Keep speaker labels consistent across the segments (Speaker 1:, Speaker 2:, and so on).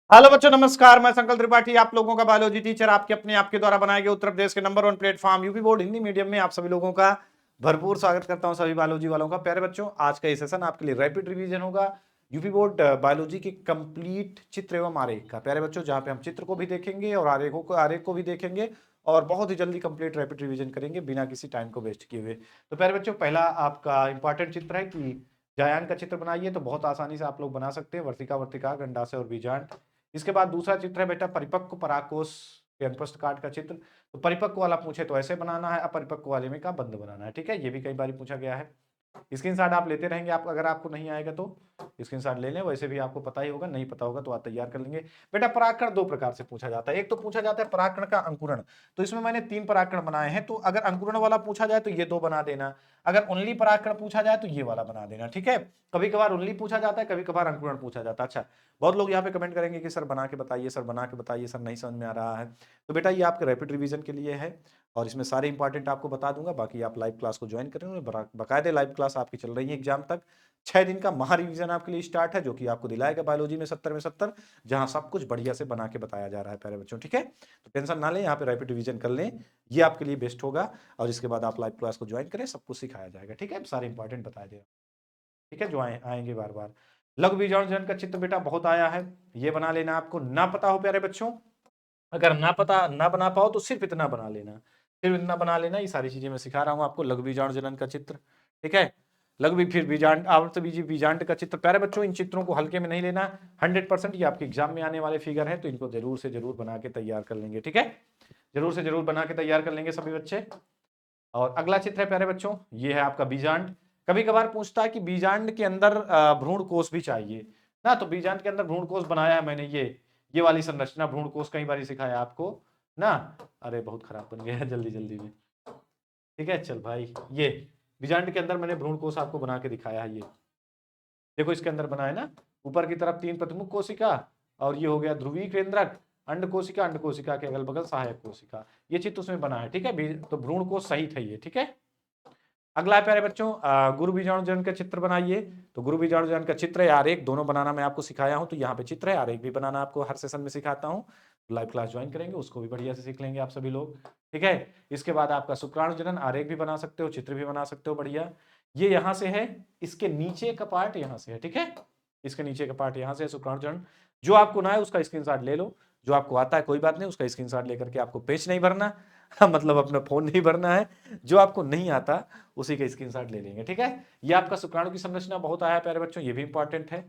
Speaker 1: Hello बच्चों, नमस्कार। मैं संकल्प त्रिपाठी, आप लोगों का बायोलॉजी टीचर, आपके अपने आपके द्वारा बनाए गए उत्तर प्रदेश के number 1 platform UP board Hindi medium में आप सभी लोगों का भरपूर स्वागत करता हूं। सभी बायोलॉजी वालों का। प्यारे बच्चों, आज का ये सेशन आपके लिए रैपिड रिवीजन होगा यूपी बोर्ड बायोलॉजी के कंप्लीट चित्र एवं आरेख का। प्यारे बच्चों, जहां पे हम चित्र को भी देखेंगे और आरेख को भी देखेंगे और बहुत ही जल्दी कंप्लीट रैपिड रिवीजन करेंगे बिना किसी टाइम को वेस्ट किए हुए। तो प्यारे बच्चों, पहला आपका इंपॉर्टेंट चित्र है कि जायान का चित्र बनाइए। तो बहुत आसानी से आप लोग बना सकते हैं, वर्तिका वर्तिका गंडाशय और बीजांड। इसके बाद दूसरा चित्र है बेटा परिपक्व परागकोश के अनुप्रस्थ काट का चित्र। तो परिपक्व वाला पूछे तो ऐसे बनाना है, अपरिपक्व वाले में का बंद बनाना है। ठीक है, ये भी कई बार पूछा गया है। स्क्रीनशॉट आप लेते रहेंगे, आप अगर आपको नहीं आएगा तो स्क्रीनशॉट ले लें। वैसे भी आपको पता ही होगा, नहीं पता होगा तो आप तैयार कर लेंगे। बेटा परागकण दो प्रकार से पूछा जाता है। एक तो पूछा जाता है परागकण का अंकुरण। तो इसमें मैंने 3 परागकण बनाए हैं। तो अगर अंकुरण वाला पूछा जाए तो ये 2 बना देना। अगर ओनली परागकण पूछा जाए तो ये वाला बना देना। ठीक है, कभी कभार ओनली पूछा जाता है, कभी कभार अंकुरण पूछा जाता है। अच्छा, बहुत लोग यहाँ पे कमेंट करेंगे कि सर बना के बताइए, सर बना के बताइए, सर नहीं समझ में आ रहा है। तो बेटा ये आपके रैपिड रिवीजन के लिए है और इसमें सारे इंपॉर्टेंट आपको बता दूंगा। बाकी आप लाइव क्लास को ज्वाइन करें, बकायदे लाइव क्लास आपकी चल रही है एग्जाम तक। 6 दिन का महा रिवीजन आपके लिए स्टार्ट है, जो कि आपको दिलाएगा बायोलॉजी में 70 में 70, जहां सब कुछ बढ़िया से बना के बताया जा रहा है प्यारे बच्चों। ठीक है, तो टेंशन ना लें, यहाँ पे रैपिड रिवीजन कर लें, ये आपके लिए बेस्ट होगा। और इसके बाद आप लाइव क्लास को ज्वाइन करें, सब कुछ सिखाया जाएगा। ठीक है, सारे इंपॉर्टेंट बताया जाएगा। ठीक है, जो आएंगे बार बार। लघु बीजाणु जनन का चित्र बेटा बहुत आया है, ये बना लेना। आपको ना पता हो प्यारे बच्चों, अगर ना बना पाओ तो सिर्फ इतना बना लेना, सिर्फ इतना बना लेना। ये सारी चीजें मैं सिखा रहा हूं आपको। लघु बीजाणु जनन का चित्र, ठीक है। फिर बीजांड आवर्त बीजी बीजांड का चित्र। प्यारे बच्चों, इन चित्रों को हल्के में नहीं लेना। 100% ये आपके एग्जाम में आने वाले फिगर है, तो इनको जरूर से जरूर बना के तैयार कर लेंगे। ठीक है, जरूर से जरूर बना के तैयार कर लेंगे सभी बच्चे। और अगला चित्र है प्यारे बच्चों, ये है आपका बीजांड। कभी कभार पूछता है कि बीजांड के अंदर भ्रूण कोष भी चाहिए ना, तो बीजांड के अंदर भ्रूण कोष बनाया है मैंने। ये वाली संरचना भ्रूण कोष कई बार सिखाया आपको ना। अरे बहुत खराब बन गया है जल्दी जल्दी में। ठीक है, चल भाई, ये बीजांड के अंदर मैंने भ्रूण कोष आपको बना के दिखाया है। ये देखो, इसके अंदर बना है ना, ऊपर की तरफ 3 प्रतिमुख कोशिका, और ये हो गया ध्रुवी केंद्रक, अंड कोशिका के अगल बगल सहायक कोशिका। ये चित्र उसमें बना है। ठीक है, तो भ्रूण कोष सहित है ये। ठीक है, अगला है प्यारे बच्चों गुरु बीजाणु जनन का चित्र बनाइए। तो गुरु बीजाणु जनन का चित्र है, आरेख दोनों बनाना मैं आपको सिखाया हूं। तो यहाँ पे चित्र है, आरेख भी बनाना आपको हर सेशन में सिखाता हूँ। लाइव क्लास ज्वाइन करेंगे, उसको भी बढ़िया से सीख लेंगे आप सभी लोग। ठीक है, इसके बाद आपका शुक्राणु जनन, आरेख भी बना सकते हो, चित्र भी बना सकते हो बढ़िया। ये यहाँ से है, इसके नीचे का पार्ट यहाँ से है। ठीक है, इसके नीचे का पार्ट यहाँ से है शुक्राणु जनन। जो आपको ना है उसका स्क्रीनशॉट ले लो, जो आपको आता है कोई बात नहीं, उसका स्क्रीनशॉट लेकर के आपको पेज नहीं भरना मतलब अपना फोन नहीं भरना है। जो आपको नहीं आता उसी का स्क्रीनशॉट ले लेंगे। ठीक है, ये आपका शुक्राणु की संरचना बहुत आया है प्यारे बच्चों, ये भी इंपॉर्टेंट है।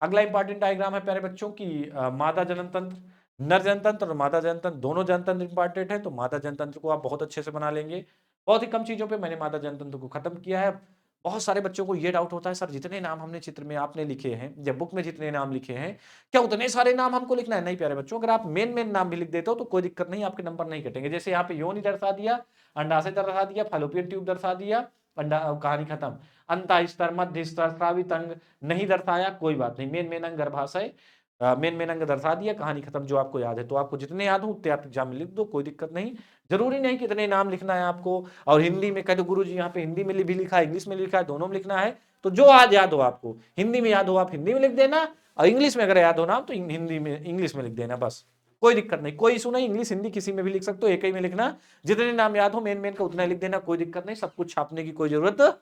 Speaker 1: अगला इंपॉर्टेंट डायग्राम है प्यारे बच्चों की मादा जनन तंत्र। नर जनतंत्र और मादा जनतंत्र दोनों जनतंत्र इंपॉर्टेंट है। तो मादा जनतंत्र को आप बहुत अच्छे से बना लेंगे। बहुत ही कम चीजों पे मैंने मादा जनतंत्र को खत्म किया है। बहुत सारे बच्चों को ये डाउट होता है, सर जितने नाम हमने चित्र में आपने लिखे हैं या बुक में जितने नाम लिखे हैं, क्या उतने सारे नाम हमको लिखना है? नहीं प्यारे बच्चों, अगर आप मेन मेन नाम भी लिख देते हो तो कोई दिक्कत नहीं, आपके नंबर नहीं कटेंगे। जैसे यहाँ पे योनि दर्शा दिया, अंडाशय दर्शा दिया, फैलोपियन ट्यूब दर्शा दिया, अंडा, कहानी खत्म। अंत स्तर, मध्य स्तर, स्रावित अंग नहीं दर्शाया, कोई बात नहीं। मेन मेन अंग गर्भाशय, मेन मेन अंग दर्शा दिया, कहानी खत्म। जो आपको याद है तो आपको जितने याद हो उतने आप एग्जाम में लिख दो, कोई दिक्कत नहीं। जरूरी नहीं कि इतने नाम लिखना है आपको। और हिंदी में कह दो गुरु जी यहाँ पे हिंदी में भी लिखा है, इंग्लिश में लिखा है, दोनों में लिखना है। तो जो आज याद हो आपको, हिंदी में याद हो आप हिंदी में लिख देना, और इंग्लिश में अगर याद हो ना तो हिंदी में इंग्लिश में लिख देना, बस कोई दिक्कत नहीं, कोई इशू नहीं। इंग्लिश हिंदी किसी में भी लिख सकते हो, एक ही में लिखना। जितने नाम याद हो मेन मेन का उतना लिख देना, कोई दिक्कत नहीं। सब कुछ छापने की कोई जरूरत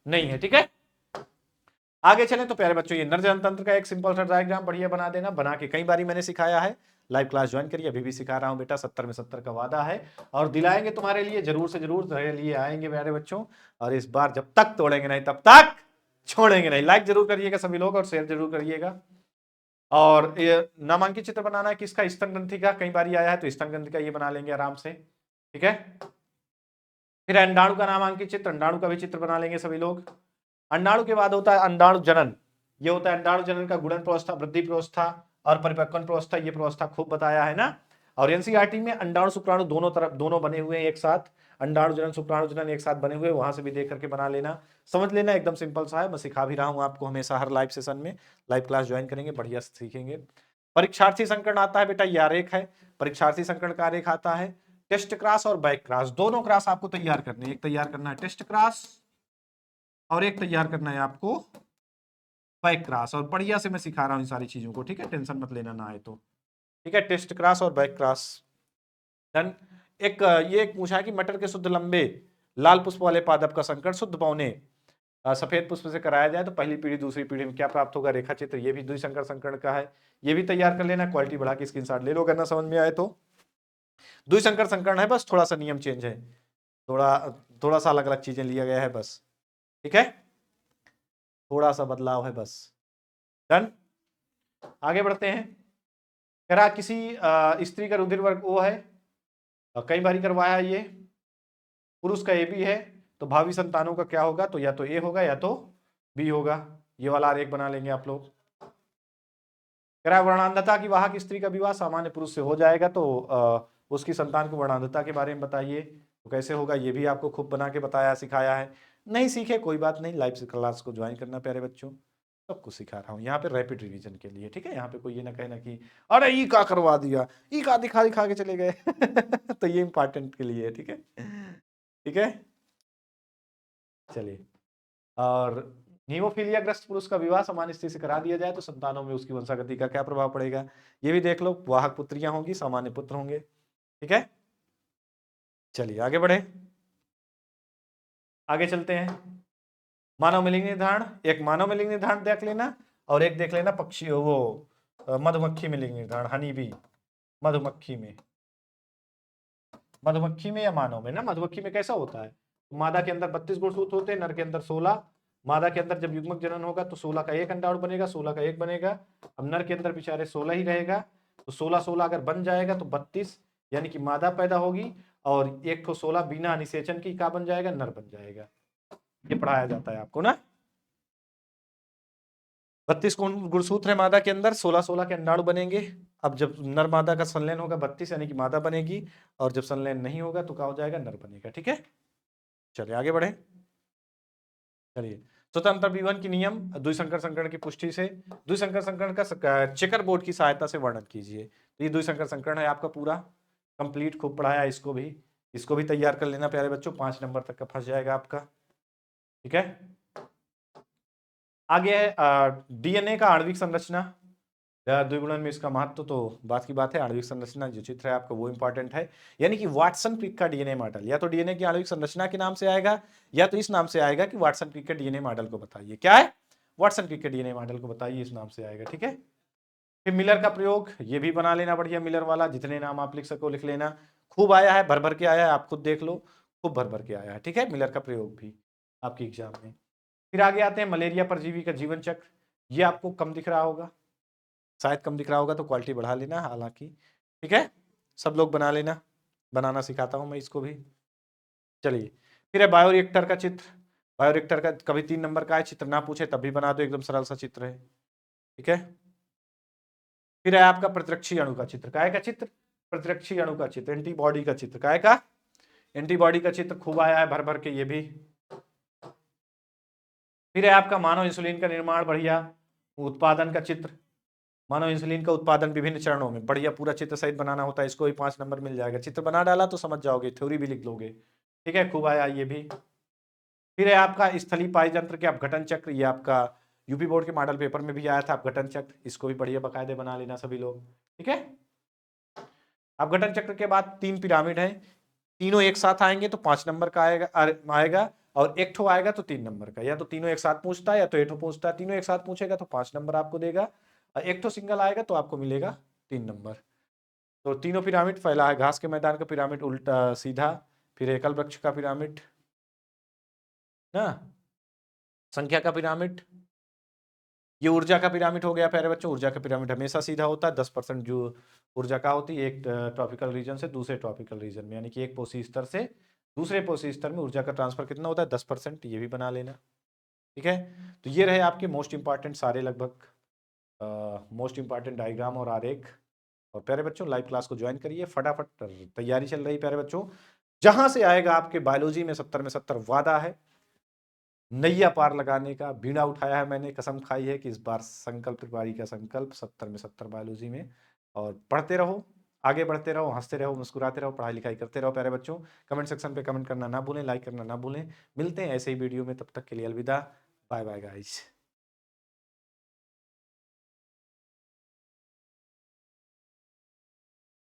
Speaker 1: नहीं है। ठीक है, आगे चलें तो प्यारे बच्चों, ये नर जनतंत्र का एक सिंपल सा डायग्राम बढ़िया बना देना। बना के कई बारी मैंने सिखाया है, लाइव क्लास ज्वाइन करिए, अभी भी सिखा रहा हूं बेटा। 70 में 70 का वादा है और दिलाएंगे तुम्हारे लिए, जरूर से जरूर तुम्हारे लिए आएंगे प्यारे बच्चों। और इस बार जब तक तोड़ेंगे नहीं तब तक छोड़ेंगे नहीं। लाइक जरूर करिएगा सभी लोग और शेयर जरूर करिएगा। और ये नामांकित चित्र बनाना है किसका? स्तन ग्रंथि का, कई बार आया है तो स्तन ग्रंथि का ये बना लेंगे आराम से। ठीक है, फिर अंडाणु का नामांकित चित्र, अंडाणु का भी चित्र बना लेंगे सभी लोग। अंडाणु के बाद होता है अंडाणु जनन। ये होता है अंडाणु जनन का गुणन प्रावस्था, वृद्धि प्रावस्था और परिपक्वन प्रावस्था। ये प्रावस्था खूब बताया है ना। और एनसीईआरटी में अंडाणु शुक्राणु दोनों तरफ दोनों बने हुए हैं एक साथ, अंडाणु जनन शुक्राणु जनन एक साथ बने हुए, वहां से भी देख करके बना लेना, समझ लेना। एकदम सिंपल सा है, मैं सिखा भी रहा हूं आपको हमेशा हर लाइव सेशन में। लाइव क्लास ज्वाइन करेंगे, बढ़िया से सीखेंगे। परीक्षार्थी संकरण आता है बेटा, ये आरेख है। परीक्षार्थी संकरण का आरेख आता है। टेस्ट क्रॉस और बैक क्रॉस, दोनों क्रॉस आपको तैयार करने, एक तैयार करना है टेस्ट क्रॉस और एक तैयार करना है आपको बैक क्रॉस। और बढ़िया से मैं सिखा रहा हूं इन सारी चीजों को। ठीक है, टेंशन मत लेना ना है तो। ठीक है, टेस्ट क्रॉस और बैक क्रॉस। डन। ये एक पूछा है कि मटर के शुद्ध लंबे लाल पुष्प वाले पादप का संकरण शुद्ध पौने सफेद पुष्प से कराया जाए तो पहली पीढ़ी दूसरी पीढ़ी में क्या प्राप्त होगा, रेखा चित्र। ये भी द्विसंकर संकरण का है, ये भी तैयार कर लेना, क्वालिटी बढ़ा के स्क्रीनशॉट ले लो अगर ना समझ में आए तो। द्विसंकर संकरण है, बस थोड़ा सा नियम चेंज है, थोड़ा सा अलग अलग चीजें लिया गया है बस, ठीक है, थोड़ा सा बदलाव है बस। डन। आगे बढ़ते हैं। कह रहा किसी स्त्री का रुधिर वर्ग ओ है, कई बारी करवाया ये, पुरुष का ए बी है, तो भावी संतानों का क्या होगा, तो या तो ए होगा या तो बी होगा। ये वाला आरेख बना लेंगे आप लोग। कह रहा वर्णांधता की वाहक स्त्री का विवाह सामान्य पुरुष से हो जाएगा, तो उसकी संतान को वर्णांधता के बारे में बताइए, तो कैसे होगा, ये भी आपको खूब बना के बताया सिखाया है। नहीं सीखे कोई बात नहीं, लाइव क्लास को ज्वाइन करना प्यारे बच्चों, सब कुछ सिखा रहा हूँ यहाँ पे रैपिड रिवीजन के लिए, ठीक है। यहाँ पे कोई ये ना कहना कि अरे ई का करवा दिया, ई का दिखा दिखा के चले गए तो ये इंपॉर्टेंट के लिए है, ठीक है, ठीक है। चलिए, और हीमोफीलिया ग्रस्त पुरुष का विवाह सामान्य स्त्री से करा दिया जाए तो संतानों में उसकी वंशागति का क्या प्रभाव पड़ेगा, ये भी देख लो। वाहक पुत्रियां होंगी, सामान्य पुत्र होंगे, ठीक है। चलिए आगे बढ़े, आगे चलते हैं। मानव में लिंग निर्धारण, एक मानव में लिंग निर्धारण देख लेना और एक देख लेना पक्षी वो मधुमक्खी में लिंग निर्धारण, हनी बी मधुमक्खी में या मानव में ना, मधुमक्खी में कैसा होता है, मादा के अंदर 32 गुणसूत्र होते हैं, नर के अंदर 16। मादा के अंदर जब युग्मक जनन होगा तो 16 का एक अंडाणु बनेगा, 16 का एक बनेगा। अब नर के अंदर बेचारे 16 ही रहेगा, तो 16 अगर बन जाएगा तो 32 यानी कि मादा पैदा होगी, और एक को 16 बिना निषेचन की का बन जाएगा, नर बन जाएगा। ये पढ़ाया जाता है आपको ना। 32 गुणसूत्र है मादा के अंदर, 16 के अंडाणु बनेंगे। अब जब नर मादा का संलयन होगा 32 यानी कि मादा बनेगी, और जब संलयन नहीं होगा तो क्या हो जाएगा, नर बनेगा, ठीक है। चलिए आगे बढ़े। चलिए, स्वतंत्र विवरण की नियम द्विसंकर संकरण की पुष्टि से, द्विसंकर संकरण का चेकर बोर्ड की सहायता से वर्णन कीजिए। तो ये द्विसंकर संकरण है आपका पूरा कंप्लीट, खूब पढ़ाया, इसको भी तैयार कर लेना प्यारे बच्चों, 5 नंबर तक का फंस जाएगा आपका, ठीक है। आगे है डीएनए का आणविक संरचना, द्विगुणन में इसका महत्व तो बात की बात है। आणविक संरचना जो चित्र है आपका वो इंपॉर्टेंट है, यानी कि वाटसन क्रिक का डीएनए मॉडल, या तो डीएनए की आणविक संरचना के नाम से आएगा या तो इस नाम से आएगा कि वाटसन क्रिक के डीएनए मॉडल को बताइए। क्या है, वाटसन क्रिक के डीएनए मॉडल को बताइए, इस नाम से आएगा, ठीक है। फिर मिलर का प्रयोग, ये भी बना लेना बढ़िया, मिलर वाला जितने नाम आप लिख सको लिख लेना, खूब आया है, भर भर के आया है, आप खुद देख लो, खूब भर भर के आया है, ठीक है, मिलर का प्रयोग भी आपके एग्जाम में। फिर आगे आते हैं मलेरिया परजीवी का जीवन चक्र, ये आपको कम दिख रहा होगा, शायद कम दिख रहा होगा, तो क्वालिटी बढ़ा लेना हालांकि, ठीक है, सब लोग बना लेना, बनाना सिखाता हूं मैं इसको भी। चलिए, फिर है बायोरिएक्टर का चित्र, बायोरिएक्टर का कभी 3 नंबर का है, चित्र ना पूछे तब भी बना दो, एकदम सरल सा चित्र है, ठीक है। फिर है आपका प्रतिरक्षी अणु का चित्र, काय का चित्र, प्रतिरक्षी अणु का चित्र, एंटीबॉडी का चित्र, काय का, एंटीबॉडी का चित्र खूब आया है भर भर के, ये भी। फिर है आपका मानव इंसुलिन का निर्माण, बढ़िया उत्पादन का चित्र, मानव इंसुलिन का उत्पादन विभिन्न चरणों में, बढ़िया पूरा चित्र सहित बनाना होता है, इसको भी 5 नंबर मिल जाएगा, चित्र बना डाला तो समझ जाओगे, थ्योरी भी लिख लोगे, ठीक है, खूब आया ये भी। फिर है आपका स्थलीय पायजंत्र के अपघटन चक्र, ये आपका यूपी बोर्ड के मॉडल पेपर में भी आया था अपघटन चक्र, इसको भी बढ़िया बकायदे बना लेना सभी लोग, ठीक है। अपघटन चक्र के बाद 3 पिरामिड है, तीनों एक साथ आएंगे तो 5 नंबर का आएगा, और एक ठो आएगा तो 3 नंबर का, या तो तीनों एक साथ पूछता है या तो एक ठो पूछता है, तीनों एक साथ पूछेगा तो 5 नंबर आपको देगा, और एक ठो सिंगल आएगा तो आपको मिलेगा 3 नंबर। तो तीनों पिरामिड, पहला है घास के मैदान का पिरामिड उल्टा सीधा, फिर एकल वृक्ष का पिरामिड ना, संख्या का पिरामिड, ये ऊर्जा का पिरामिड हो गया प्यारे बच्चों। ऊर्जा का पिरामिड हमेशा सीधा होता है, 10% जो ऊर्जा का होती है एक ट्रॉपिकल रीजन से दूसरे ट्रॉपिकल रीजन में, यानी कि एक पोषी स्तर से दूसरे पोषी स्तर में ऊर्जा का ट्रांसफर कितना होता है, 10%, ये भी बना लेना, ठीक है। तो ये रहे आपके मोस्ट इंपॉर्टेंट सारे लगभग मोस्ट इंपॉर्टेंट डायग्राम और आरेख। और प्यारे बच्चों लाइव क्लास को ज्वाइन करिए, फटाफट तैयारी चल रही प्यारे बच्चों, जहां से आएगा आपके बायोलॉजी में 70 में 70 वादा है, नैया पार लगाने का बीड़ा उठाया है मैंने, कसम खाई है कि इस बार संकल्प त्रिपाठी का संकल्प 70 में 70 बायोलॉजी में। और पढ़ते रहो, आगे बढ़ते रहो, हंसते रहो, मुस्कुराते रहो, पढ़ाई लिखाई करते रहो प्यारे बच्चों। कमेंट सेक्शन पे कमेंट करना ना भूलें, लाइक करना ना भूलें। मिलते हैं ऐसे ही वीडियो में, तब तक के लिए अलविदा, बाय बाय गाइस।